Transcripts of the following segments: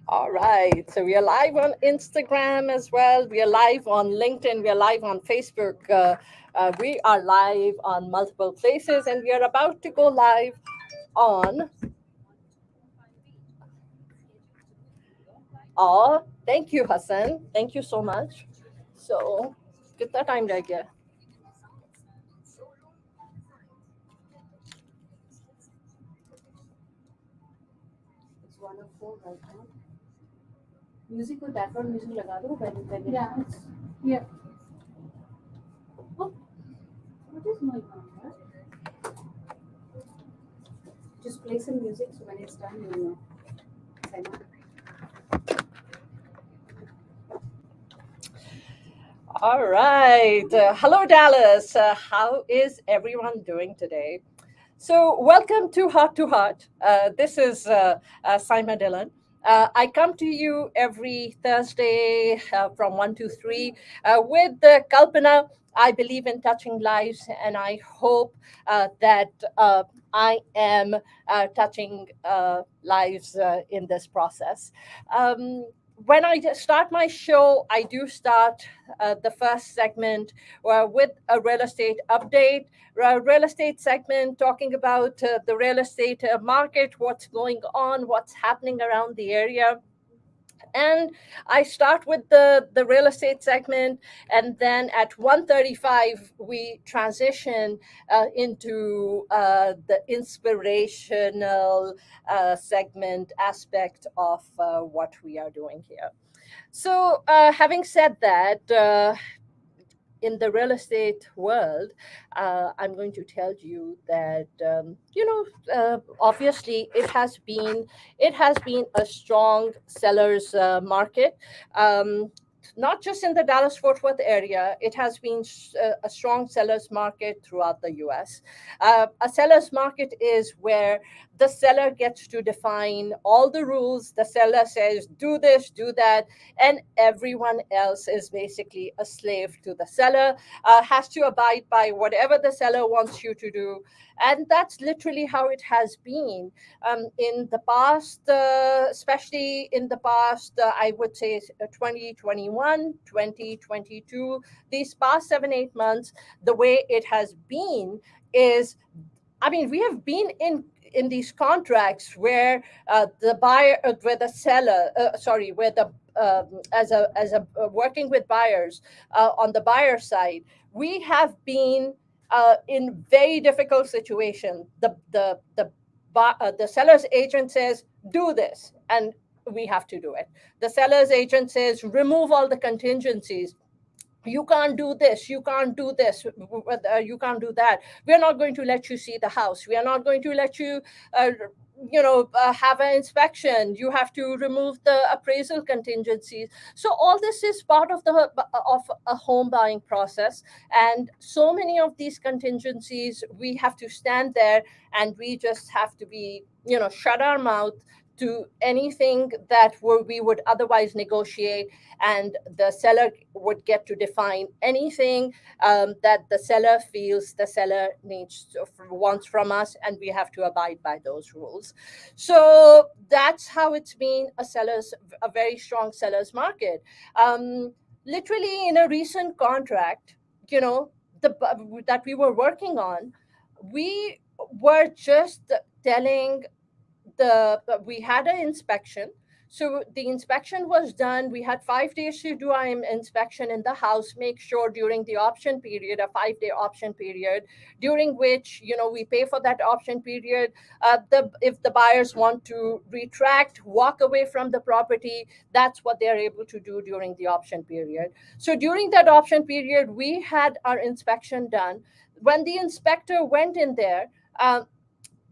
All right. So we are live on Instagram as well. We are live on LinkedIn. We are live on Facebook. We are live on multiple places, and we are about to go live on. Oh, thank you, Hassan. Thank you so much. So, कितना time रह गया? It's 1:04 right now. Music को background music लगा दो when Yeah, yeah. Oh, what is my number? just play some music so when it's done you know. Saima. All right. Hello, Dallas. How is everyone doing today? So, welcome to Heart to Heart. This is Saima Dillon. I come to you every Thursday from 1 to 3 with Kalpana. I believe in touching lives, and I hope that I am touching lives in this process. When I start my show, I do start the first segment with a real estate update, real estate segment talking about the real estate market, what's going on, what's happening around the area. And I start with the real estate segment, and then at 1:35 we transition into the inspirational segment aspect of what we are doing here. So, having said that, in the real estate world, I'm going to tell you that obviously it has been a strong sellers market. Not just in the Dallas Fort Worth area, it has been a strong sellers market throughout the U.S. A sellers market is where the seller gets to define all the rules. The seller says, do this, do that, and everyone else is basically a slave to the seller, has to abide by whatever the seller wants you to do. And that's literally how it has been in the past, especially in the past, I would say 2021, 2022, these past 7, 8 months. The way it has been is, I mean, we have been in these contracts where the buyer, where the seller, sorry, where the as a working with buyers on the buyer side, we have been in very difficult situation. The seller's agent says, "Do this," and we have to do it. The seller's agent says, "Remove all the contingencies. You can't do this, you can't do this, you can't do that. We're not going to let you see the house. We are not going to let you have an inspection. You have to remove the appraisal contingencies." So all this is part of a home buying process, and so many of these contingencies, we have to stand there and we just have to be, shut our mouth to anything that we would otherwise negotiate, and the seller would get to define anything that the seller feels the seller wants from us, and we have to abide by those rules. So that's how it's been a very strong sellers market. Literally, in a recent contract, that we were working on, we were just telling we had an inspection. So the inspection was done. We had 5 days to do our inspection in the house. Make sure during the option period, a 5-day option period, during which we pay for that option period. If the buyers want to retract, walk away from the property, that's what they're able to do during the option period. So during that option period, we had our inspection done. When the inspector went in there,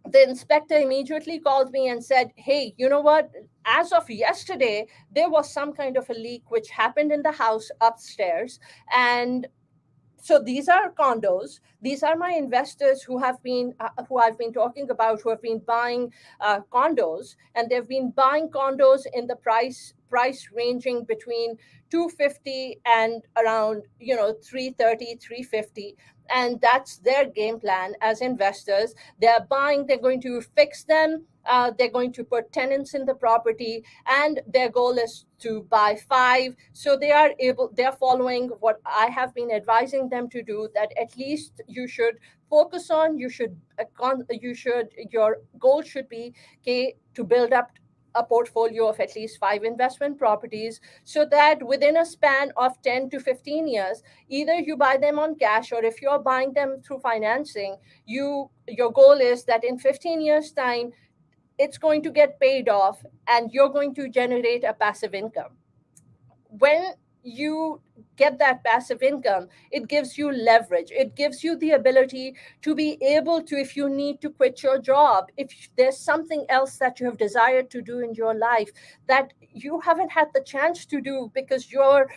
the inspector immediately called me and said, "Hey, you know what? As of yesterday, there was some kind of a leak which happened in the house upstairs. And so these are condos. These are my investors who I've been talking about, who have been buying condos, and they've been buying condos in the price ranging between 250 and around 330, 350. And that's their game plan as investors. They're buying, they're going to fix them, they're going to put tenants in the property, and their goal is to buy five. So they're following what I have been advising them to do, that at least you should focus on, your goal should be, okay, to build up a portfolio of at least five investment properties, so that within a span of 10 to 15 years, either you buy them on cash, or if you're buying them through financing, your goal is that in 15 years time it's going to get paid off and you're going to generate a passive income. When you get that passive income, it gives you leverage. It gives you the ability to be able to, if you need to quit your job, if there's something else that you have desired to do in your life that you haven't had the chance to do because you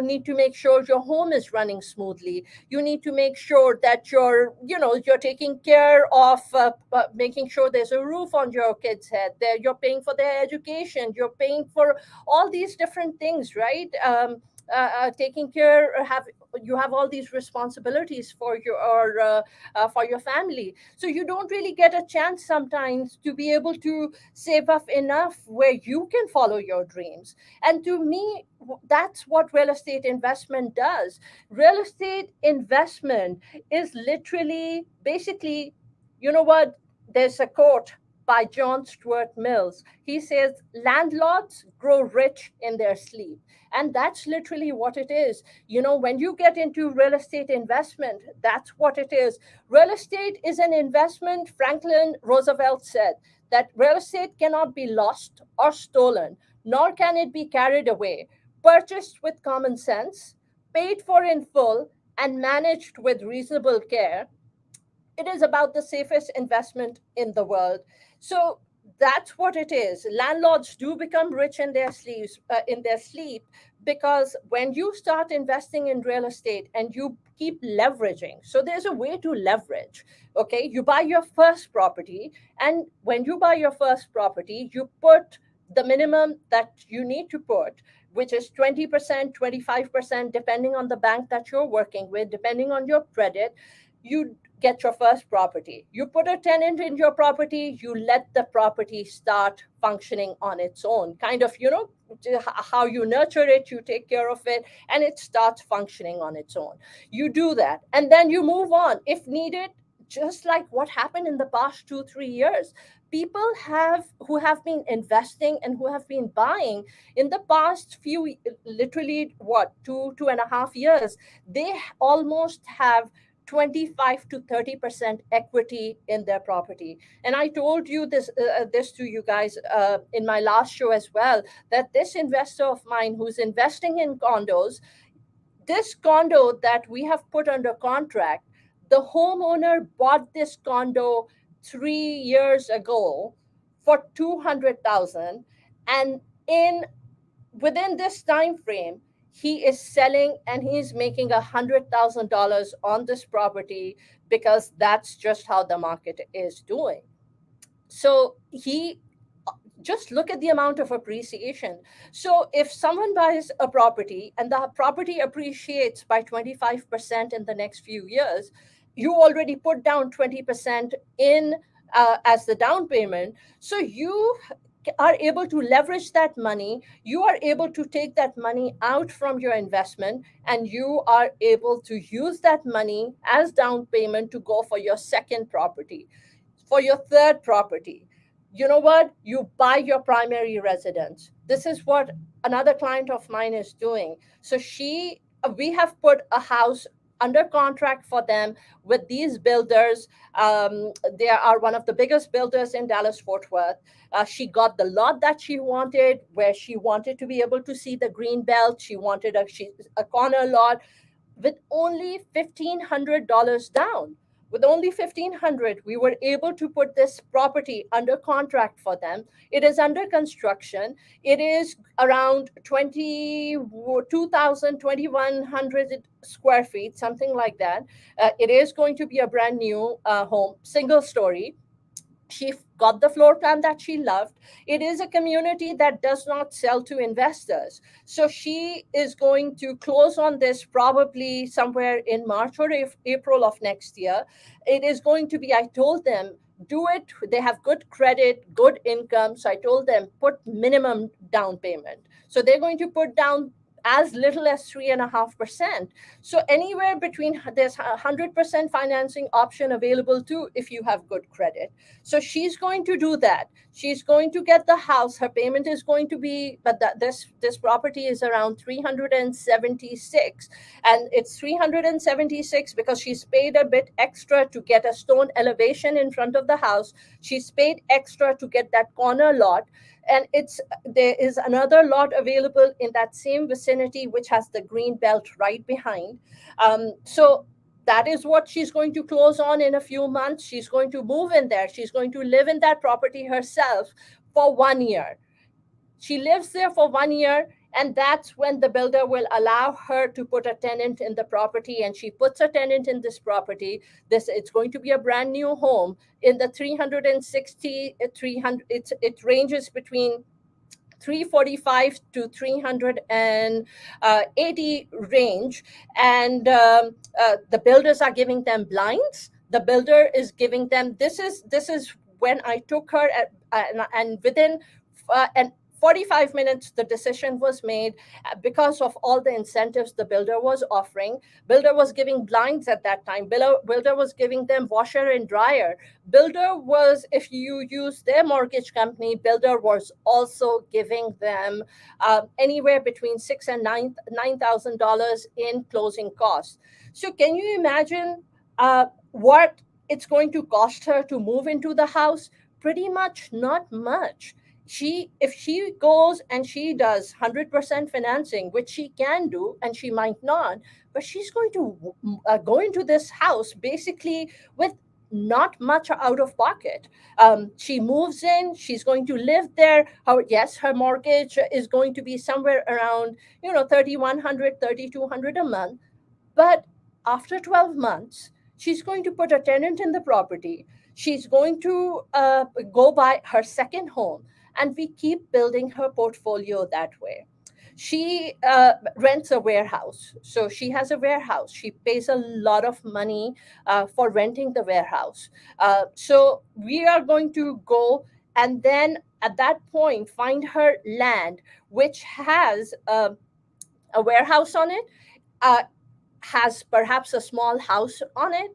need to make sure your home is running smoothly. You need to make sure that you're taking care of making sure there's a roof on your kids' head. You're paying for their education. You're paying for all these different things, right? Taking care, you have all these responsibilities for your family. So you don't really get a chance sometimes to be able to save up enough where you can follow your dreams. And to me, that's what real estate investment does. Real estate investment is literally, basically, you know what? There's a quote by John Stuart Mills. He says, landlords grow rich in their sleep. And that's literally what it is. When you get into real estate investment, that's what it is. Real estate is an investment. Franklin Roosevelt said that real estate cannot be lost or stolen, nor can it be carried away. Purchased with common sense, paid for in full, and managed with reasonable care, it is about the safest investment in the world. So that's what it is. Landlords do become rich in their sleep, because when you start investing in real estate and you keep leveraging, so there's a way to leverage. Okay, you buy your first property, and when you buy your first property, you put the minimum that you need to put, which is 20%, 25%, depending on the bank that you're working with, depending on your credit. You get your first property. You put a tenant in your property, you let the property start functioning on its own. Kind of, how you nurture it, you take care of it, and it starts functioning on its own. You do that, and then you move on if needed, just like what happened in the past 2-3 years. People who have been investing and who have been buying in the past few, literally, what, 2.5 years, they almost have 25 to 30% equity in their property. And I told you this to you guys in my last show as well, that this investor of mine who's investing in condos, this condo that we have put under contract, the homeowner bought this condo 3 years ago for 200,000, and in within this time frame, he is selling and he's making $100,000 on this property, because that's just how the market is doing. So he just look at the amount of appreciation. So if someone buys a property and the property appreciates by 25% in the next few years, you already put down 20% in as the down payment. So you are able to leverage that money. You are able to take that money out from your investment, and you are able to use that money as down payment to go for your second property, for your third property. You know what? You buy your primary residence. This is what another client of mine is doing. So we have put a house under contract for them with these builders. They are one of the biggest builders in Dallas Fort Worth. She got the lot that she wanted, where she wanted to be able to see the green belt. She wanted a corner lot with only $1,500 down. With only $1,500, we were able to put this property under contract for them. It is under construction. It is around 2,100 square feet, something like that. It is going to be a brand new home, single story. she got the floor plan that she loved. It is a community that does not sell to investors. So she is going to close on this probably somewhere in March or April of next year. It is going to be, I told them, do it. They have good credit, good income. So I told them, put minimum down payment. So they're going to put down as little as 3.5%. So anywhere between, there's 100% financing option available too if you have good credit. So she's going to do that. She's going to get the house. Her payment is going to be, but this property is around 376, and it's 376 because she's paid a bit extra to get a stone elevation in front of the house. She's paid extra to get that corner lot, and there is another lot available in that same vicinity which has the green belt right behind. So that is what she's going to close on in a few months. She's going to move in there. She's going to live in that property herself for 1 year. She lives there for 1 year, and that's when the builder will allow her to put a tenant in the property. And she puts a tenant in this property. It's going to be a brand new home in the 360, 300. It ranges between 345 to 380 range, and the builders are giving them blinds. The builder is giving them, this is when I took her and within and 45 minutes the decision was made, because of all the incentives the builder was offering. Builder was giving blinds at that time. Builder was giving them washer and dryer. Builder was, if you use their mortgage company, builder was also giving them anywhere between $6,000 and $9,000 in closing costs. So can you imagine what it's going to cost her to move into the house? Pretty much not much. If she goes and she does 100% financing, which she can do and she might not, but she's going to go into this house basically with not much out of pocket. She moves in, she's going to live there. Yes, her mortgage is going to be somewhere around 3,100, 3,200 a month, but after 12 months, she's going to put a tenant in the property. She's going to go buy her second home, and we keep building her portfolio that way. She rents a warehouse. So she has a warehouse. She pays a lot of money for renting the warehouse. So we are going to go and then at that point find her land, which has a warehouse on it. Has perhaps a small house on it,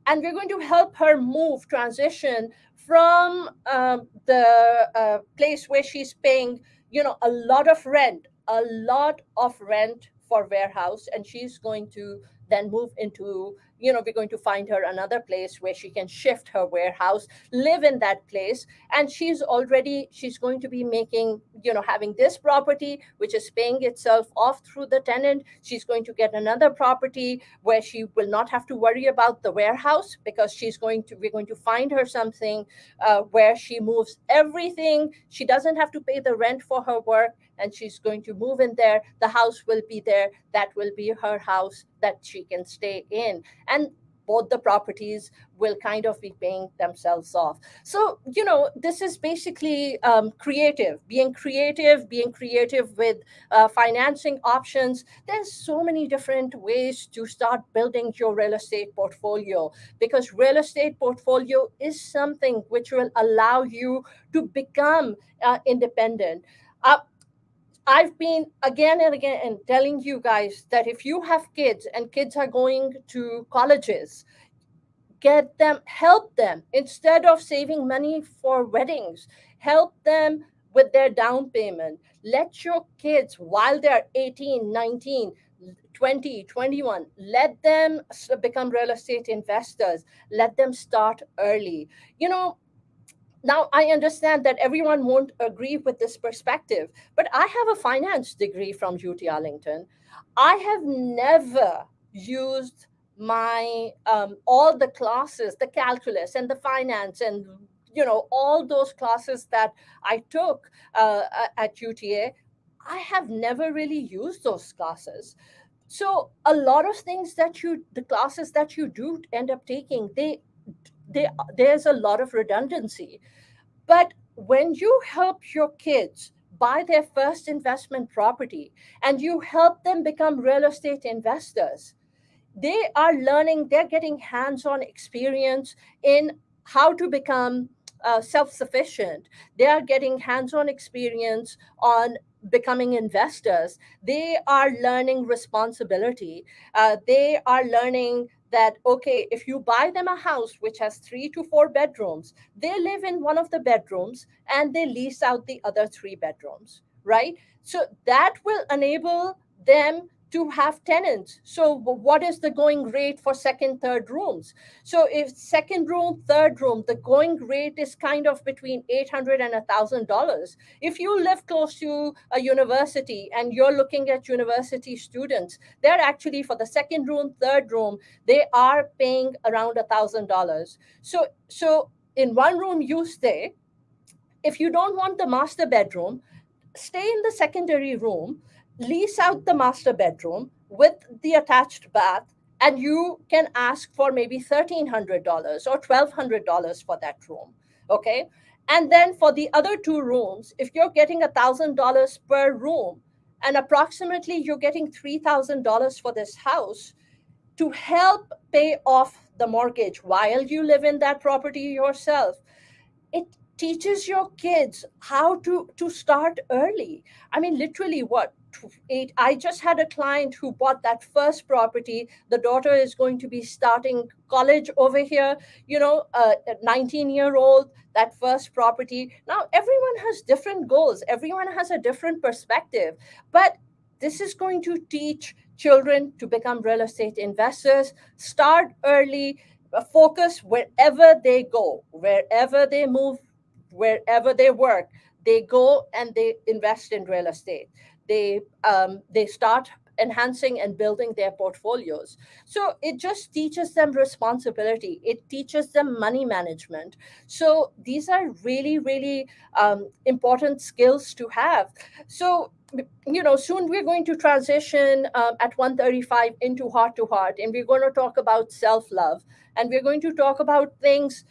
and we're going to help her transition from the place where she's paying a lot of rent for warehouse, and she's going to then move into, we're going to find her another place where she can shift her warehouse, live in that place, and she's going to be making, having this property which is paying itself off through the tenant. She's going to get another property where she will not have to worry about the warehouse, because we're going to find her something where she moves everything. She doesn't have to pay the rent for her work, and she's going to move in there. The house will be there. That will be her house that she can stay in. And both the properties will kind of be paying themselves off. So, this is basically being creative with financing options. There's so many different ways to start building your real estate portfolio, because real estate portfolio is something which will allow you to become independent. I've been again and again and telling you guys that if you have kids and kids are going to colleges, help them. Instead of saving money for weddings, help them with their down payment. Let your kids, while they're 18, 19, 20, 21, let them become real estate investors. Let them start early. Now, I understand that everyone won't agree with this perspective, but I have a finance degree from UT Arlington. I have never used my all the classes, the calculus and the finance, and all those classes that I took at UTA. I have never really used those classes. So a lot of things the classes that you do end up taking, there's a lot of redundancy. But when you help your kids buy their first investment property and you help them become real estate investors, they are learning, they're getting hands-on experience in how to become self-sufficient. They are getting hands-on experience on becoming investors. They are learning responsibility. They are learning that, okay, if you buy them a house which has 3 to 4 bedrooms, they live in one of the bedrooms and they lease out the other 3 bedrooms, right? So that will enable them to have tenants. So what is the going rate for second, third rooms? So if second room, third room, the going rate is kind of between $800 and $1,000. If you live close to a university and you're looking at university students, they're actually, for the second room, third room, they are paying around $1,000. So in one room you stay. If you don't want the master bedroom, stay in the secondary room, lease out the master bedroom with the attached bath, and you can ask for maybe $1,300 or $1,200 for that room. Okay. And then for the other 2 rooms, if you're getting $1,000 per room and approximately you're getting $3,000 for this house to help pay off the mortgage while you live in that property yourself, it teaches your kids how to start early. I mean, literally, what, 8, I just had a client who bought that first property. The daughter is going to be starting college over here, a 19-year-old, that first property. Now everyone has different goals, everyone has a different perspective, but this is going to teach children to become real estate investors. Start early, focus wherever they go, wherever they move, wherever they work. They go and they invest in real estate. They start enhancing and building their portfolios. So it just teaches them responsibility. It teaches them money management. So these are really, really important skills to have. So soon we're going to transition at 1:35 into heart to heart, and we're going to talk about self-love, and we're going to talk about things.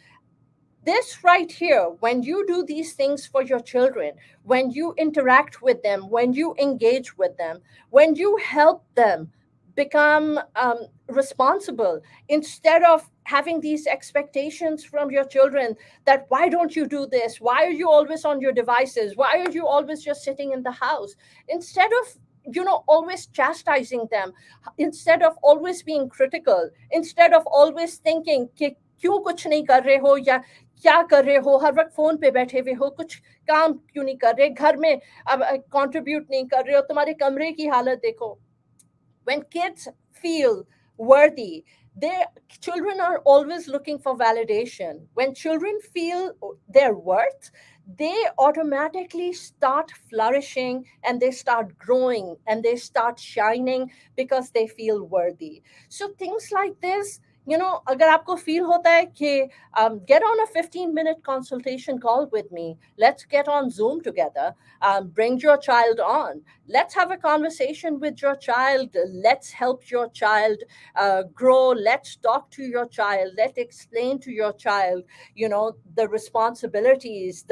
This right here, when you do these things for your children, when you interact with them, when you engage with them, when you help them become responsible, instead of having these expectations from your children that, why don't you do this, why are you always on your devices, why are you always just sitting in the house, instead of always chastising them, instead of always being critical, instead of always thinking कि क्यों कुछ नहीं कर रहे हो, या क्या कर रहे हो, हर वक्त फोन पे बैठे हुए हो, कुछ काम क्यों नहीं कर रहे, घर में अब कंट्रीब्यूट नहीं कर रहे हो, तुम्हारे कमरे की हालत देखो. When kids feel worthy, their children are always looking for validation. When children feel their worth, they automatically start flourishing and they start growing and they start shining because they feel worthy. So things like this, अगर आपको feel होता है कि get on a 15-minute consultation call with me. Let's get on Zoom together. Bring your child on. Let's have a conversation with your child. Let's help your child grow. Let's talk to your child. Let's explain to your child, the responsibilities.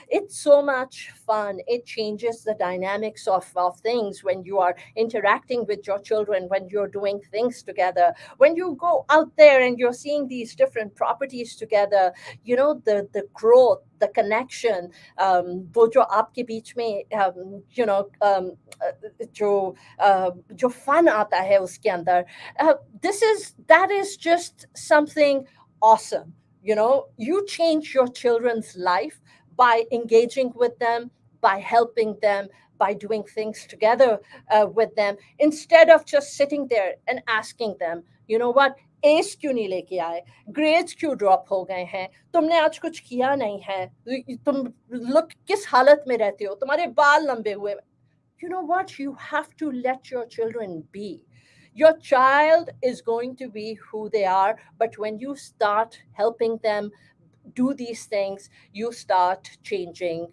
It's so much fun. It changes the dynamics of things when you are interacting with your children, when you're doing things together, when you go out there and you're seeing these different properties together, the growth, the connection, वो जो आपके बीच में जो fun आता है उसके अंदर, that is just something awesome. You change your children's life by engaging with them, by helping them, by doing things together with them, instead of just sitting there and asking them, what, S क्यों नहीं लेके आए, grades क्यों drop हो गए हैं, तुमने आज कुछ किया नहीं है, तुम लुक किस हालत में रहते हो, तुम्हारे बाल लंबे हुए. What, you have to let your children be. Your child is going to be who they are, but when you start helping them do these things, you start changing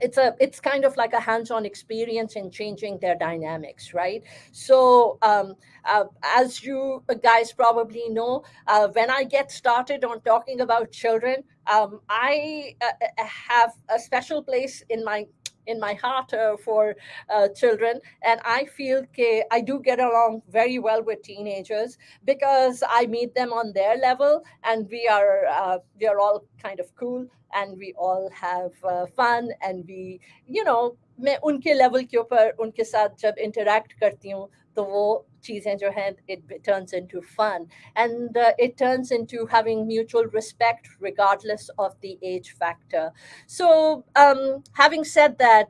it's kind of like a hands-on experience in changing their dynamics, right? So as you guys probably know, when I get started on talking about children, I have a special place in my heart for children, and I feel I do get along very well with teenagers because I meet them on their level, and we are all kind of cool, and we all have fun, and we, you know, मैं उनके level के ऊपर उनके साथ जब interact करती हूँ तो वो चीज़ें जो हैं it turns into fun, and it turns into having mutual respect regardless of the age factor. So having said that,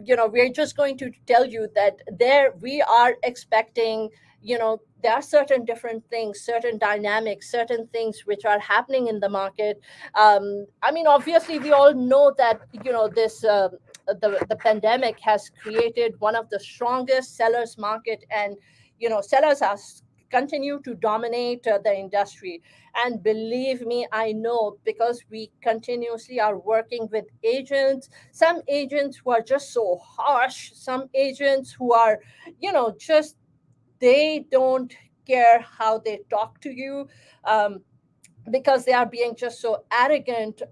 you know, we're just going to tell you that there we are expecting, you know, there are certain different things, certain dynamics, certain things which are happening in the market. I mean, obviously, we all know that, you know, the pandemic has created one of the strongest sellers market, and you know, sellers are continue to dominate the industry. And believe me, I know, because we continuously are working with agents, some agents who are just so harsh, some agents who are, you know, just they don't care how they talk to you, because they are being just so arrogant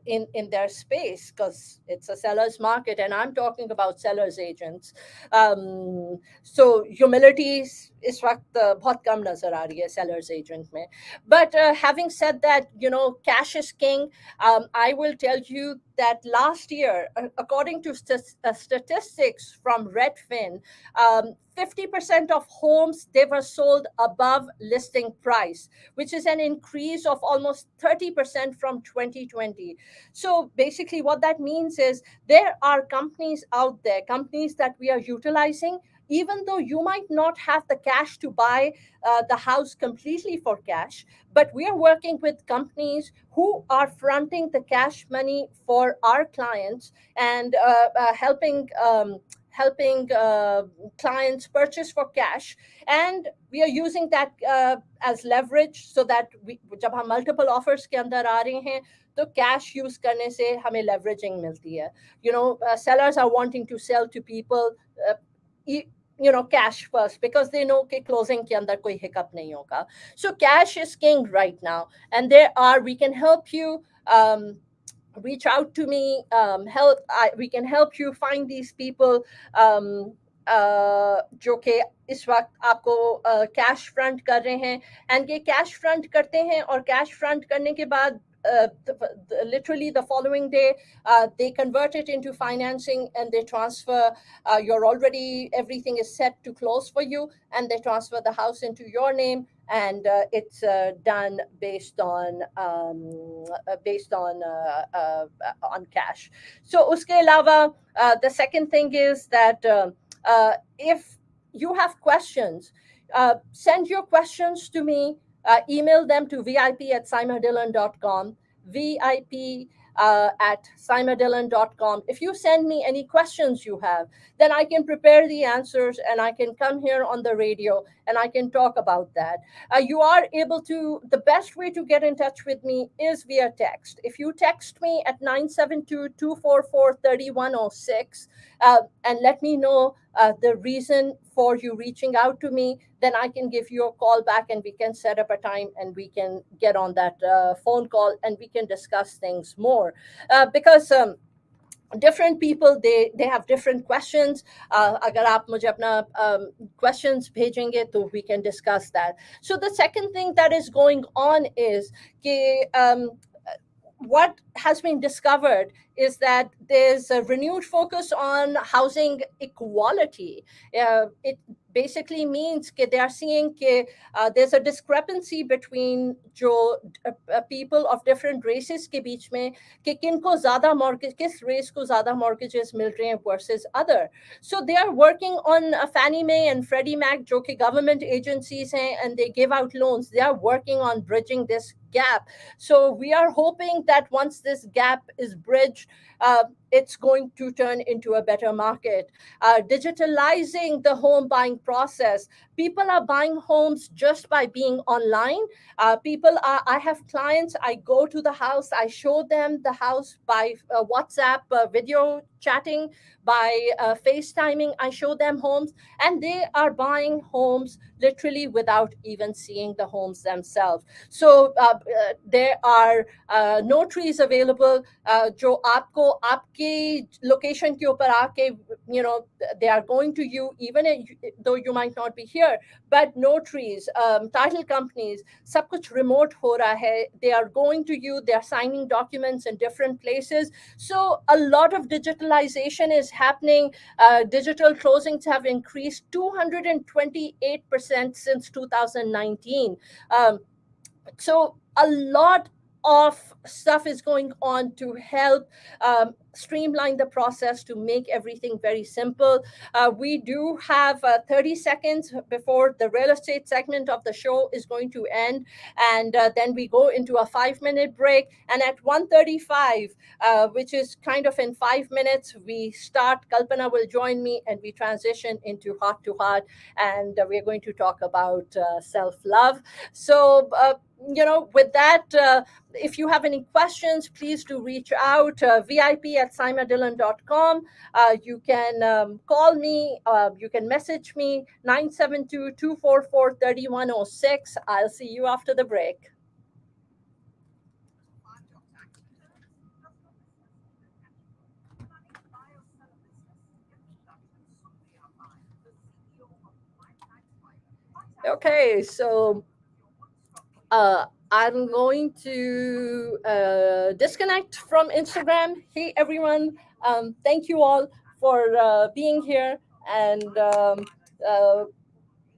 in their space, because it's a seller's market, and I'm talking about sellers agents. So humility इस वक्त बहुत कम नजर आ रही है sellers agent में. But having said that, you know, cash is king. I will tell you that last year, according to statistics from Redfin, 50% of homes, they were sold above listing price, which is an increase of almost 30% from 2020. So basically what that means is there are companies out there, companies that we are utilizing, even though you might not have the cash to buy the house completely for cash, but we are working with companies who are fronting the cash money for our clients, and helping clients purchase for cash, and we are using that as leverage, so that we, जब हम multiple offers के अंदर आ रहे हैं, तो cash use करने से हमें leveraging मिलती है. You know, sellers are wanting to sell to people, you know, cash first, because they know कि closing के अंदर कोई hiccup नहीं होगा. So cash is king right now, and we can help you. Reach out to me, we can help you find these people जो कि इस वक्त आपको कैश फ्रंट कर रहे हैं, एंड ये कैश फ्रंट करते हैं, और कैश फ्रंट करने के बाद literally the following day they convert it into financing, and they transfer, you're already, everything is set to close for you, and they transfer the house into your name, and it's done based on cash. So uske alawa, the second thing is that if you have questions, send your questions to me. Email them to vip@saimadillon.com, vip at saimadillon.com. If you send me any questions you have, then I can prepare the answers, and I can come here on the radio and I can talk about that. You are able to, the best way to get in touch with me is via text. If you text me at 972-244-3106 and let me know the reason for you reaching out to me, then I can give you a call back, and we can set up a time, and we can get on that phone call, and we can discuss things more. Because different people, they have different questions. अगर आप मुझे अपना questions भेजेंगे, तो we can discuss that. So the second thing that is going on is कि what has been discovered is that there's a renewed focus on housing equality. It basically means that they are seeing that there's a discrepancy between जो people of different races के बीच में, कि किनको ज़्यादा mortgage, किस race को ज़्यादा mortgages मिल रहे हैं versus other. So they are working on Fannie Mae and Freddie Mac, जो कि government agencies हैं, and they give out loans. They are working on bridging this gap. So we are hoping that once this gap is bridged, it's going to turn into a better market. Digitalizing the home buying process. People are buying homes just by being online. I have clients, I go to the house, I show them the house by WhatsApp video chatting, by FaceTiming, I show them homes, and they are buying homes literally without even seeing the homes themselves. So there are notaries available जो आपको आपकी location के ऊपर आके, you know, they are going to you even though you might not be here. But notaries, title companies, सब कुछ remote हो रहा है. They are going to you. They are signing documents in different places. So a lot of digitalization is happening. Digital closings have increased 228% since 2019. So a lot of stuff is going on to help streamline the process, to make everything very simple. We do have 30 seconds before the real estate segment of the show is going to end, and then we go into a 5-minute break, and at 1:35, which is kind of in 5 minutes, we start. Kalpana will join me, and we transition into heart to heart, and we're going to talk about self-love. So with that, if you have any questions, please do reach out, vip@saimadillon.com. You can call me, you can message me, 972-244-3106. I'll see you after the break. Okay, so I'm going to disconnect from Instagram. Hey, everyone. Thank you all for being here. And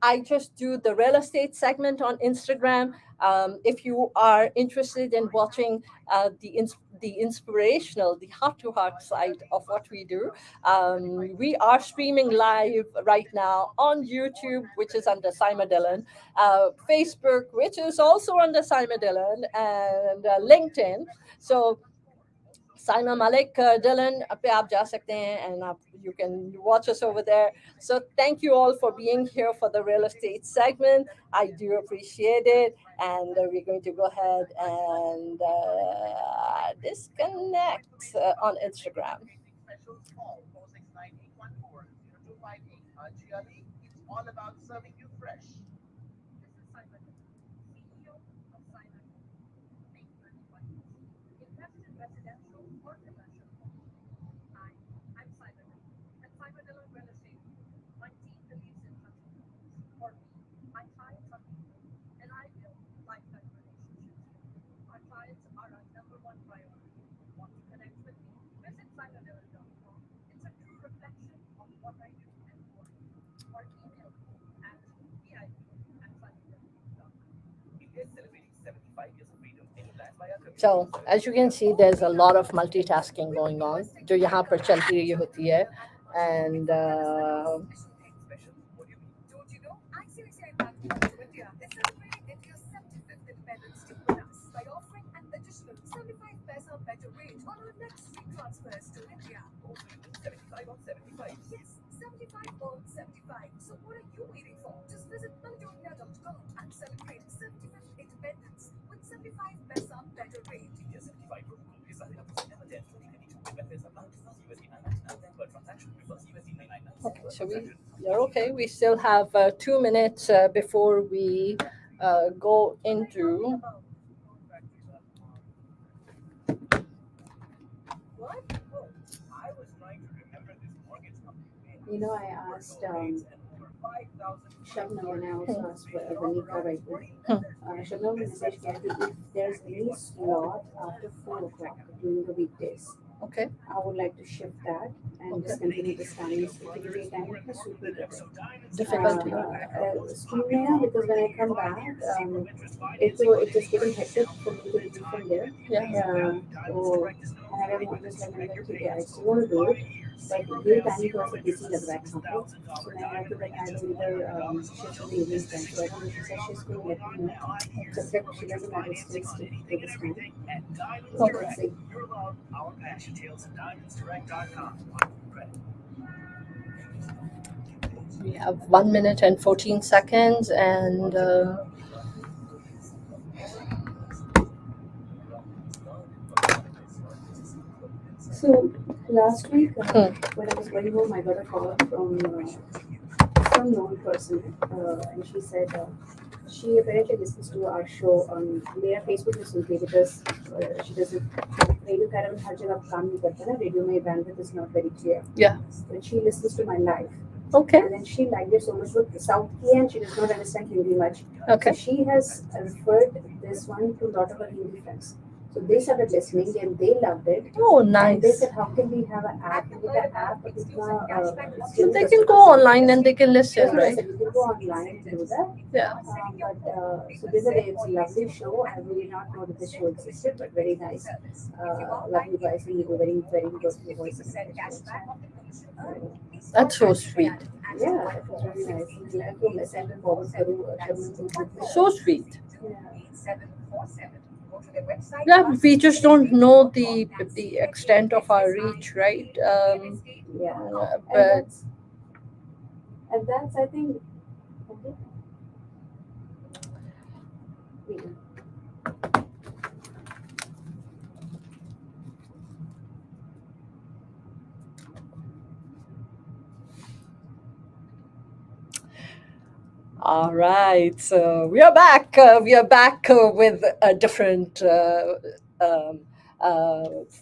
I just do the real estate segment on Instagram. If you are interested in watching the inspirational, the heart-to-heart side of what we do, we are streaming live right now on YouTube, which is under Saima Dillon, Facebook, which is also under Saima Dillon, and LinkedIn. So Saima Malik Dillon पे आप जा सकते हैं, and you can watch us over there. So thank you all for being here for the real estate segment. I do appreciate it, and we're going to go ahead and disconnect on Instagram. It's all about serving you fresh. This is Simon, CEO of Simon. Invest in residential or commercial. Hi, I'm Simon, at Simon Dillon Real Estate. My team believes in entrepreneurs. For me, my clients are people, and I build lifetime relationships. Our clients are our number one priority. Want to connect with me? Visit simondillon.com. It's a true reflection of what I do and for you. Or email me at vip@simondillon.com. India's celebrating 75 years of freedom. So as you can see, there's a lot of multitasking going on, जो यहाँ पर चलती रही होती है, and don't you know? ICICI Bank to India is celebrating India's 75th Independence Day with us by offering an additional 75 paisa better rate on our next free transfers to India. 75 on 75. Yes, 75 on 75. So what are you waiting for? Just visit Maladona.com and celebrate 75th Independence with 75 paisa better rate. India 75 protocol is signed up to September 10, 2022. Benefits apply to first USD 999 per transaction. First USD 999. Okay, so you're okay. We still have 2 minutes before we go into. What? Oh, I was trying to remember this mortgage company. You know, I asked Shabnam, and I also asked Vanika right now. Shabnam messaged me if there's any slot after 4 o'clock during the weekdays. Okay. I would like to shift that and just continue the times. If it will take time, it's super difficult. Because when I come back, it just getting hectic for me to leave from there. Yeah. So, and I don't want to say okay, I still want to do it, but ये time थोड़ा सा busy लग रहा है यहाँ पे. So मैं I feel like I will either shift to the evening time. So I think she said she's going to let me know. So if she doesn't have to still stick to this time. So let's see. We have 1 minute and 14 seconds, and So last week, Hmm. when I was going home, I got a call from some known person, and she said she apparently listens to our show on मेरा Facebook में सुनती है because she doesn't radio Caravan हर जगह काम नहीं करता ना, radio में bandwidth is not very clear. Yeah. But she listens to my live. Okay. And then she liked it so much with South Key, and she does not understand Hindi much. Okay. So she has referred this one to a lot of her Hindi friends. So they started listening and they loved it. Oh, And they nice. said, how can we have an app? With the app, So they can go online and they can listen, That's what I right? said. You can go online and do that. Yeah. So they said it's a lovely show. I really not know that the show existed, but very nice. Lovely voice and you go very, very good voice. That's so sweet. Yeah, that was very nice. I'm glad to listen and forward to So sweet. Yeah. Yeah, we just don't know the extent of our reach, right? Yeah. But And that's I think. Okay. Yeah. all right, so we are back. We are back with a different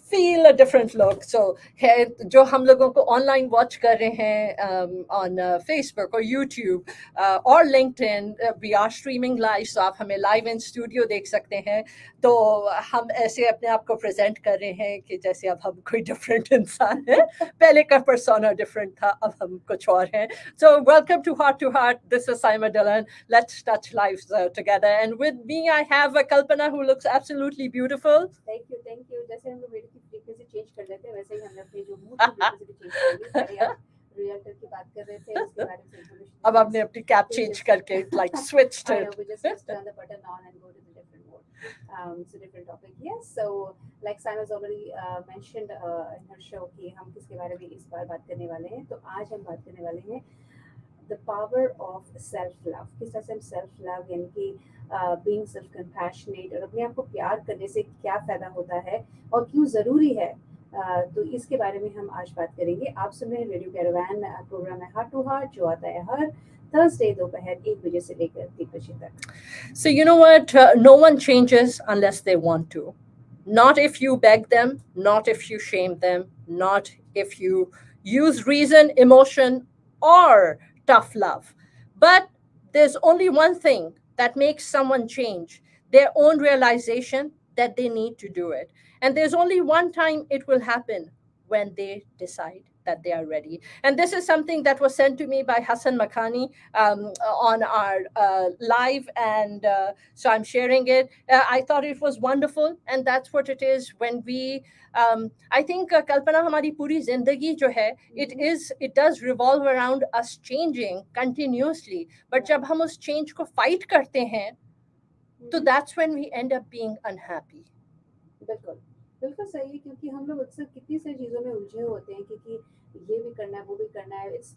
feel, a different look. So है जो हम लोगों को online watch कर रहे हैं on Facebook or YouTube or LinkedIn, we are streaming live. So आप हमें live in studio देख सकते हैं. तो हम ऐसे अपने आप को present कर रहे हैं कि जैसे अब हम कोई different इंसान है. पहले का persona different था, अब हम कुछ और हैं. So welcome to Heart to Heart. This is Saima Dillon. Let's touch lives together. And with me, I have Kalpana, who looks absolutely beautiful. Thank you. जैसे हम लोग वीडियो की फ्रीक्वेंसी चेंज कर देते हैं, वैसे ही हमने अपनी जो मूड की फ्रीक्वेंसी चेंज कर दी. पहले हम रियल्टर की बात कर रहे थे, उसके बारे में information. अब आपने अपनी कैप चेंज करके like switched I it. know, we just turn the button on and go to the different mode. It's a different topic. Yes, so like Saima's already mentioned in her show कि हम किसके बारे में इस बार बात करने वाले हैं. तो आज हम बात करने वाले हैं the power of self-love. किस तरह से हम self-love यानी कि being self-compassionate और अपने आप को प्यार करने से क्या फ़ायदा होता है और क्यों ज़रूरी है, तो इसके बारे में हम आज बात करेंगे. आप सुन रहे हैं रेडियो कैरावान, प्रोग्राम है हार्ट टू हार्ट जो आता है हर थर्सडे दोपहर 1 बजे से लेकर 3 बजे तक. So you know what? No one changes unless they want to. Not if you beg them, not if you shame them, not if you use reason, emotion, or tough love. But there's only one thing that makes someone change: their own realization that they need to do it. And there's only one time it will happen: when they decide that they are ready. And this is something that was sent to me by Hassan Makhani on our live, and so I'm sharing it. I thought it was wonderful, and that's what it is when we I think Kalpana, हमारी पूरी जिंदगी जो है, it does revolve around us changing continuously. But जब हम उस change को fight करते हैं, तो that's when we end up being unhappy. बिल्कुल सही है, क्योंकि हम लोग अक्सर कितनी सारी चीज़ों में उलझे होते हैं क्योंकि ये भी करना है वो भी करना है. It's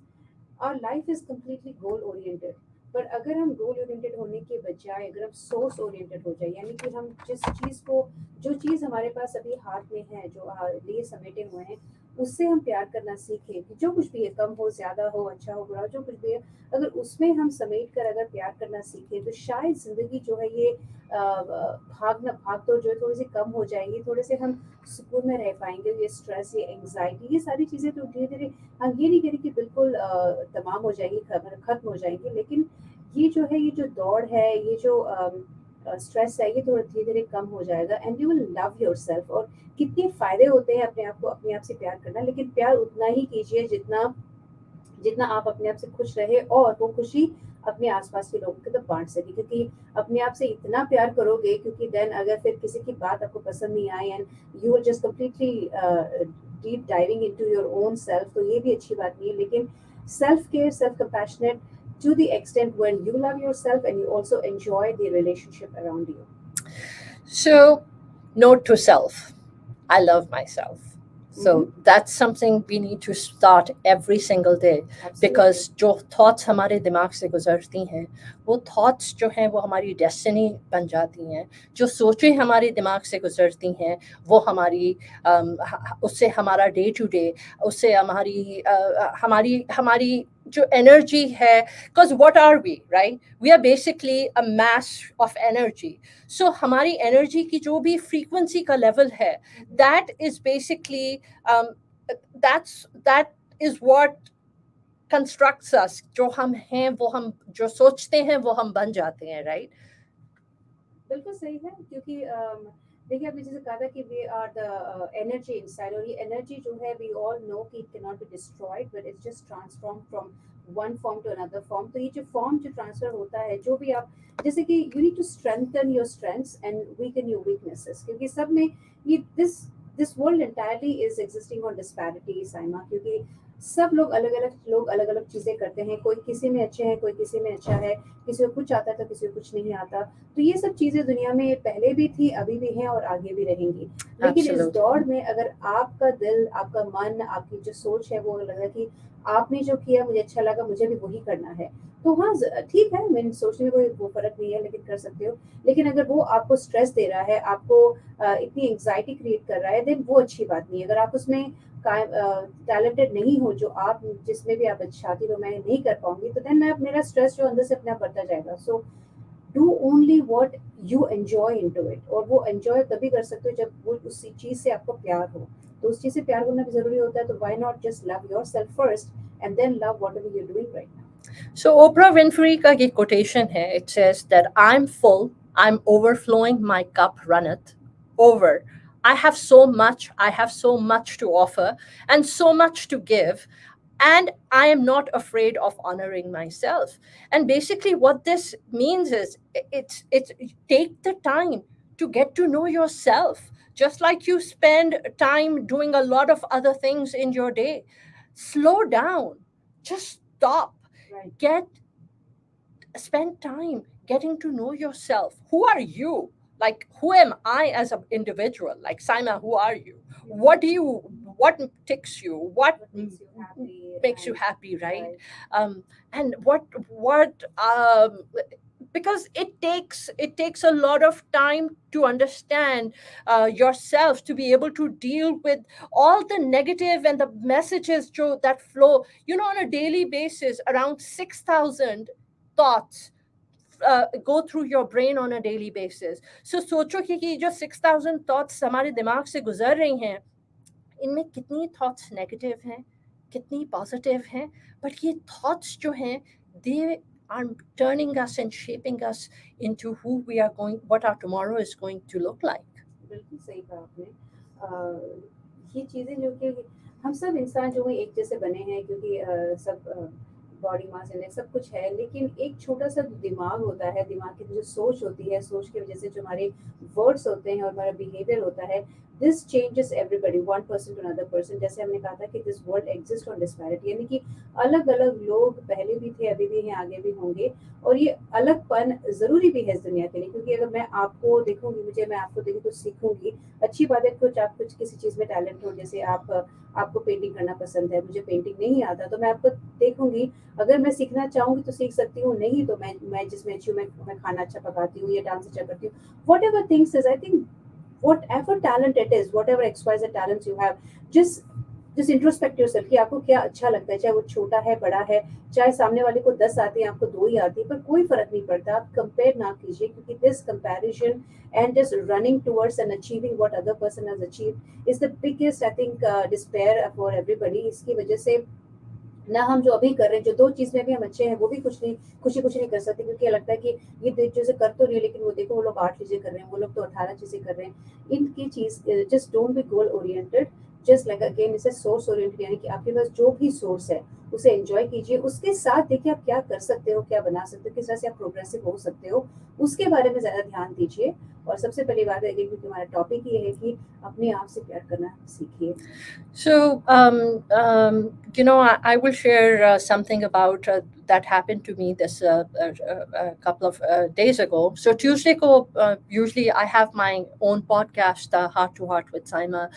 our life is completely goal oriented. पर अगर हम गोल ओरिएंटेड होने के बजाय अगर हम सोर्स ओरिएंटेड हो जाए, यानी कि हम जिस चीज़ को, जो चीज़ हमारे पास अभी हाथ में है, जो लिए समेटे हुए हैं, उससे हम प्यार करना सीखें कि जो कुछ भी है, कम हो, ज़्यादा हो, अच्छा हो, बुरा, जो कुछ भी है, अगर उसमें हम समेट कर अगर प्यार करना सीखें, तो शायद ज़िंदगी जो है ये भाग दौड़ जो है थोड़ी सी कम हो जाएगी. थोड़े से हम सुकून में रह पाएंगे. ये स्ट्रेस, ये एंग्जाइटी, ये सारी चीज़ें तो धीरे धीरे, हम ये नहीं कह रहे कि बिल्कुल तमाम हो जाएगी, खत्म हो जाएंगी, लेकिन ये जो है, ये जो दौड़ है, ये जो स्ट्रेस है, ये थोड़ा धीरे धीरे कम हो जाएगा. And you will love yourself. और कितने फ़ायदे होते हैं अपने आप को, अपने आप से प्यार करना, लेकिन प्यार उतना ही कीजिए जितना आप अपने आप से खुश रहे और वो खुशी अपने आसपास के लोगों के तो बांट सके. क्योंकि अपने आप से इतना प्यार करोगे, क्योंकि देन अगर फिर किसी की बात आपको पसंद नहीं आए and you will just completely deep diving into your own self, तो ये भी अच्छी बात नहीं है. लेकिन self care, self compassionate to the extent when you love yourself and you also enjoy the relationship around you. So, note to self: I love myself. So that's something we need to start every single day. Because जो thoughts हमारे दिमाग से गुजरती हैं, वो thoughts जो हैं वो हमारी destiny बन जाती हैं. जो सोचें हमारे दिमाग से गुजरती हैं, वो हमारी उससे हमारा day to day, उससे हमारी हमारी जो energy है. Because what are we, right? We are basically a mass of energy. So हमारी energy की जो भी frequency का level है, that is basically that is what constructs us. जो हम हैं वो हम जो सोचते हैं वो हम बन जाते हैं, right? बिल्कुल सही है, क्योंकि देखिए आपने जैसे कहा था कि we are the energy inside, और ये एनर्जी जो है वी ऑल नो कि it can not be destroyed but it's just transform from one form to another form. तो ये जो फॉर्म जो ट्रांसफर होता है, जो भी आप जैसे कि you need to strengthen your strengths and weaken your weaknesses, क्योंकि सब में ये this world entirely is existing on disparity साइमा. क्योंकि सब लोग अलग अलग चीजें करते हैं, कोई किसी में अच्छे हैं, कोई किसी में अच्छा है, किसी को कुछ आता है तो किसी को कुछ नहीं आता. तो ये सब चीजें दुनिया में पहले भी थी, अभी भी हैं और आगे भी रहेंगी. लेकिन इस दौड़ में अगर आपका दिल, आपका मन, आपकी जो सोच है वो लगा कि आपने जो किया मुझे अच्छा लगा, मुझे भी वही करना है, तो हाँ ठीक है, मैंने सोचने में कोई वो फर्क नहीं है, लेकिन कर सकते हो. लेकिन अगर वो आपको स्ट्रेस दे रहा है, आपको इतनी एंग्जाइटी क्रिएट कर रहा है, देन वो अच्छी बात नहीं है. अगर आप उसमें टैलेंटेड नहीं हो, जो आप जिसमें भी आप अच्छा थी, तो मैं नहीं कर पाऊंगी, तो देन मैं मेरा स्ट्रेस जो अंदर से अपने आप बढ़ता जाएगा. So do only what you enjoy into it, और वो एंजॉय तभी कर सकते हो जब वो उसी चीज से आपको प्यार हो. तो उस चीज से प्यार करना भी जरूरी होता है. तो why not just love yourself first and then love whatever you are doing right now. So Oprah Winfrey का ये quotation है. It says that I'm full, I'm overflowing, my cup runneth over. I have so much to offer and so much to give, and I am not afraid of honoring myself. And basically what this means is it's take the time to get to know yourself, just like you spend time doing a lot of other things in your day. Slow down, just stop. Right. Spend time getting to know yourself. Who are you? Like, who am I as an individual? Like, Saima, who are you? What ticks you? What makes you happy, right? And what because it takes a lot of time to understand yourself, to be able to deal with all the negative and the messages that flow, on a daily basis. Around 6,000 thoughts go through your brain on a daily basis. So सोचो कि जो 6,000 thoughts हमारे दिमाग से गुजर रही हैं, इनमें कितनी thoughts negative हैं, कितनी positive हैं. But ये thoughts जो हैं, they are turning us and shaping us into who we are going, what our tomorrow is going to look like. बिल्कुल सही कहा आपने. ये चीजें जो कि हम सब इंसान जो है एक जैसे बने हैं, क्योंकि सब बॉडी मास इंडेक्स सब कुछ है, लेकिन एक छोटा सा दिमाग होता है, दिमाग की जो सोच होती है, सोच की वजह से जो हमारे वर्ड्स होते हैं और हमारा बिहेवियर होता है, this changes everybody, one person to another person. जैसे हमने कहा था कि this world exist on disparity, यानी कि अलग अलग लोग पहले भी थे, अभी भी हैं, आगे भी होंगे. और ये अलगपन जरूरी भी है इस दुनिया के लिए, क्योंकि अगर मैं आपको देखूंगी, मैं आपको देखूँ कुछ सीखूंगी, अच्छी बात है. आप कुछ किसी चीज में टैलेंट हो, जैसे आपको पेंटिंग करना पसंद है, मुझे पेंटिंग नहीं आता, तो मैं आपको देखूंगी. अगर मैं सीखना चाहूंगी तो सीख सकती हूँ, नहीं तो मैं जिसमें अच्छी हूँ, मैं खाना अच्छा पकाती हूँ या डांस अच्छा करती हूँ. What ever things is, I think whatever talent it is, whatever XYZ talents you have, just introspect yourself कि आपको क्या अच्छा लगता है, चाहे वो छोटा है, बड़ा है, चाहे सामने वाले को 10 आती है, आपको 2 ही आती है, पर कोई फर्क नहीं पड़ता. आप कंपेयर ना कीजिए, क्योंकि this comparison and just running towards and achieving what other person has achieved is the biggest, I think, despair for everybody. इसकी वजह से ना हम जो अभी कर रहे हैं, जो 2 चीज में भी हम अच्छे हैं, वो भी कुछ नहीं कर सकते, क्योंकि लगता है कि ये 2 चीजें कर तो रही है, लेकिन वो देखो वो लोग 8 चीजें कर रहे हैं, वो लोग तो 18 चीजें कर रहे हैं. इनकी चीज just don't be goal oriented, just like again इसे सोर्स ओरिएंटेड, यानी कि आपके पास जो भी सोर्स है उसे एंजॉय कीजिए. उसके साथ देखिए आप क्या कर सकते हो, क्या बना सकते हो, किस तरह से आप प्रोग्रेसिव हो सकते हो, उसके बारे में ज्यादा ध्यान दीजिए. और सबसे पहली बात है, क्योंकि हमारा टॉपिक ये है कि अपने आप से प्यार करना सीखिए. So, I will share something about that happened to me this a couple of days ago. So Tuesday ko usually I have my own podcast, Heart to Heart with Saima,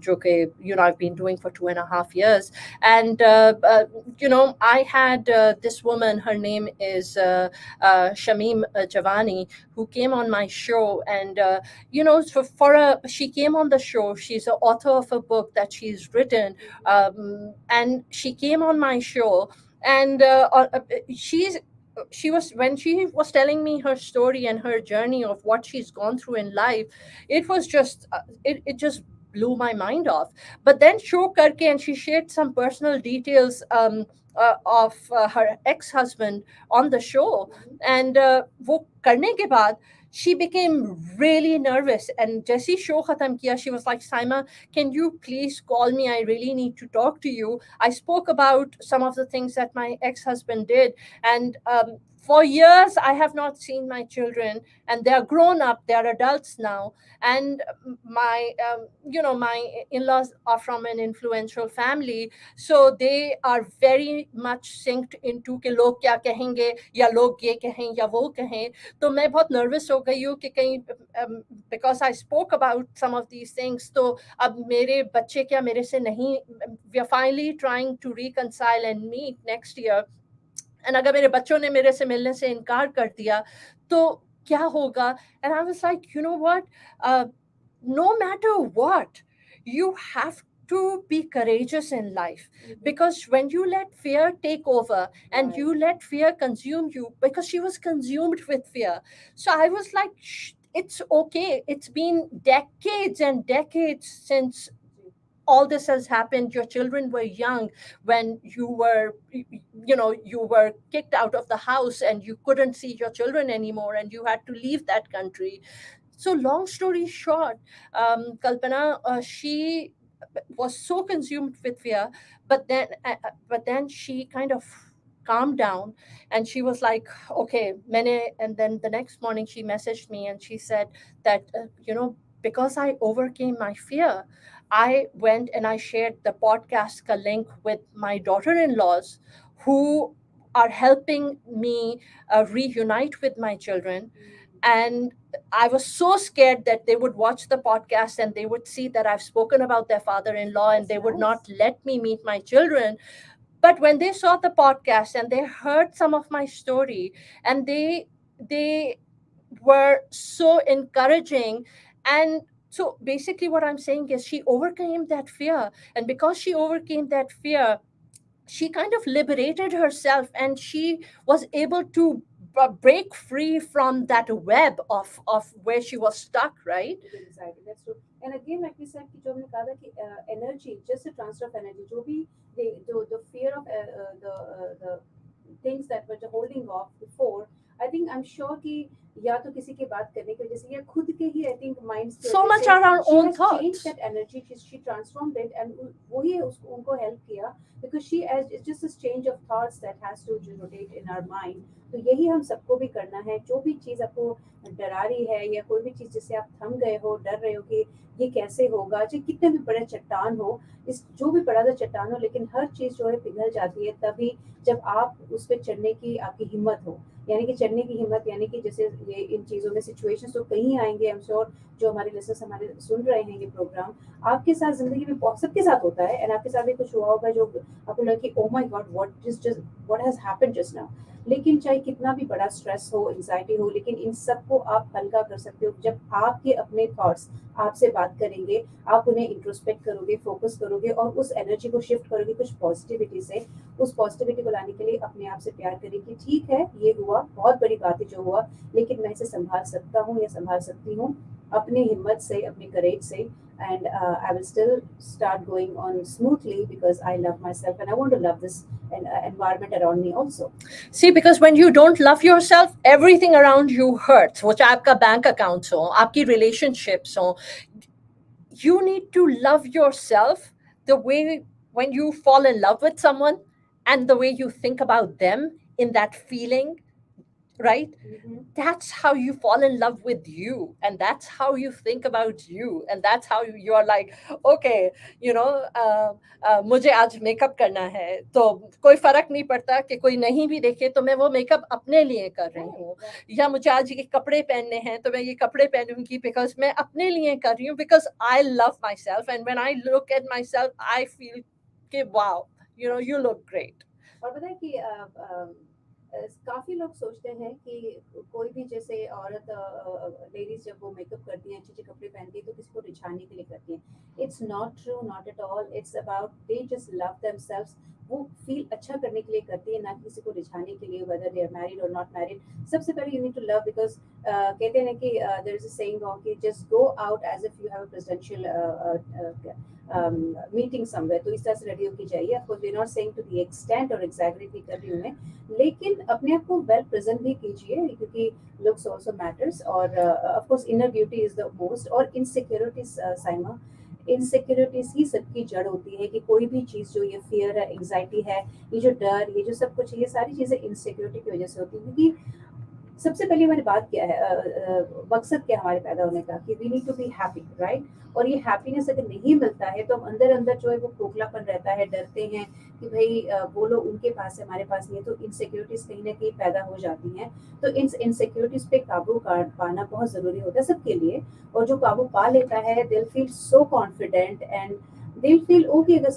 jo ke, I've been doing for 2.5 years. And I had this woman. Her name is Shamim Javani, who came on my show. And she came on the show. She's an author of a book that she's written, and she came on my show. And she was when she was telling me her story and her journey of what she's gone through in life. It was just it just blew my mind off. But then show karke, and she shared some personal details of her ex-husband on the show. And wo karne ke baad she became really nervous. And जैसे show khatam kiya, she was like, Saima, can you please call me? I really need to talk to you. I spoke about some of the things that my ex-husband did. And for years, I have not seen my children, and they are grown up. They are adults now. And my in-laws are from an influential family, so they are very much synced into कि लोग क्या कहेंगे, या लोग ये कहें या वो कहें. तो मैं बहुत nervous हो गई हूँ कि कहीं because I spoke about some of these things, तो अब मेरे बच्चे क्या मेरे से नहीं. We are finally trying to reconcile and meet next year. And अगर मेरे बच्चों ने मेरे से मिलने से इनकार कर दिया तो क्या होगा. And I was like, you know what, no matter what, you have to be courageous in life. Because when you let fear take over and you let fear consume you, because she was consumed with fear. So I was like, it's okay. It's been decades and decades since all this has happened. Your children were young when you were kicked out of the house and you couldn't see your children anymore, and you had to leave that country. So long story short, Kalpana, she was so consumed with fear. But then she kind of calmed down, and she was like, okay, many. And then the next morning she messaged me and she said that because I overcame my fear, I went and I shared the podcast ka link with my daughter-in-laws, who are helping me reunite with my children. And I was so scared that they would watch the podcast and they would see that I've spoken about their father-in-law, and they would not let me meet my children. But when they saw the podcast and they heard some of my story, and they were so encouraging. And so basically what I'm saying is she overcame that fear, and because she overcame that fear, she kind of liberated herself, and she was able to break free from that web of where she was stuck, right? Exactly, that's true. And again, like we said, कि जो हमने कहा था कि energy, just a transfer of energy, जो भी the fear of the things that were holding off before, I think I'm sure कि या तो किसी के बात करने की वजह से या खुद के ही I think minds की So वजह much से are our she own has thoughts. changed that energy, she transformed it, and वही उसको उनको help किया, because she as it's just this change of thoughts that has to rotate in our mind. तो यही हम सबको भी करना है. जो भी चीज़ आपको डरा रही है या कोई भी चीज़ जिससे आप थम गए हो, डर रहे हो कि ये कैसे होगा, चाहे कितने भी बड़े चट्टान हो, इस जो भी बड़ा सा चट्टान हो, लेकिन हर चीज़ जो है पिघल जाती है तभी जब आप उस पर चढ़ने की आपकी हिम्मत हो. यानी कि चढ़ने की हिम्मत, यानी कि जैसे ये इन चीज़ों में सिचुएशंस तो कहीं आएंगे. आई एम श्योर जो हमारे लिसनर्स हमारे सुन रहे हैं ये प्रोग्राम, आपके साथ जिंदगी में बहुत सबके साथ होता है, एंड आपके साथ भी कुछ हुआ होगा जो आपको लगा कि oh my God what has happened just now. लेकिन चाहे कितना भी बड़ा स्ट्रेस हो, एंजाइटी हो, लेकिन इन सबको आप हल्का कर सकते हो जब आपके अपने थॉट्स आपसे बात करेंगे, आप उन्हें इंट्रोस्पेक्ट करोगे, फोकस करोगे और उस एनर्जी को शिफ्ट करोगे कुछ पॉजिटिविटी से. उस पॉजिटिविटी को लाने के लिए अपने आप से प्यार करें कि ठीक है, ये हुआ, बहुत बड़ी बात है जो हुआ, लेकिन मैं इसे संभाल सकता हूँ या संभाल सकती हूँ अपनी हिम्मत से, अपनी करेज से. And I will still start going on smoothly because I love myself and I want to love this environment around me also. See, because when you don't love yourself, everything around you hurts. वो चाहे आपका bank accounts हो, आपकी relationships हो, you need to love yourself the way when you fall in love with someone, and the way you think about them in that feeling. right? Mm-hmm. That's how you fall in love with you, and that's how you think about you, and that's how you are like, okay, you know, मुझे आज makeup करना है, तो कोई फर्क नहीं पड़ता कि कोई नहीं भी देखे, तो मैं वो मेकअप अपने लिए कर रही हूँ, या मुझे आज ये कपड़े पहनने हैं तो मैं ये कपड़े पहनूंगी बिकॉज मैं अपने लिए कर रही हूँ, because I love myself, and when I look at myself I feel कि wow, you know, you look great. और पता है कि काफी लोग सोचते हैं कि कोई भी जैसे औरत लेडीज जब वो मेकअप करती हैं, अच्छे अच्छे कपड़े पहनती है, तो किसी को रिझाने के लिए करती हैं। It's not true, not at all. It's about they just love themselves. वो फील अच्छा करने के लिए करती है, ना कि किसी को रिझाने के लिए, वेदर दे आर मैरिड और नॉट मैरिड। सबसे पहले you need to love, because कहते हैं ना कि देयर इज अ सेइंग कि just go out as if you have a presidential meeting somewhere, तो इस तरह से रेडी होके जाइए। Of course we are not saying to the extent और एग्जैगरेट नहीं कर रही हूँ मैं, लेकिन अपने आप को वेल प्रेजेंट भी कीजिए, क्योंकि लुक्स आल्सो मैटर्स। और of course inner beauty is the most. और इनसिक्योरिटीज साइमा, इनसिक्योरिटीज ही सबकी जड़ होती है, कि कोई भी चीज़ जो ये फियर है, एंग्जाइटी है, ये जो डर, ये जो सब कुछ है, ये सारी चीज़ें इनसिक्योरिटी की वजह से होती है। क्योंकि सबसे पहले हमारी बात क्या है, मकसद क्या है हमारे पैदा होने का, कि we need to be happy, right? और ये हैप्पीनेस अगर नहीं मिलता है, तो हम अंदर अंदर जो है वो खोखलापन रहता है, डरते हैं कि भाई वो लोग उनके पास है, हमारे पास नहीं है, तो इनसिक्योरिटीज कहीं ना कहीं पैदा हो जाती हैं। तो इन इनसिक्योरिटीज पे काबू पाना बहुत ज़रूरी होता है सबके लिए। और जो काबू पा लेता है, दिल फील सो कॉन्फिडेंट, एंड दिल फील ओके, अगर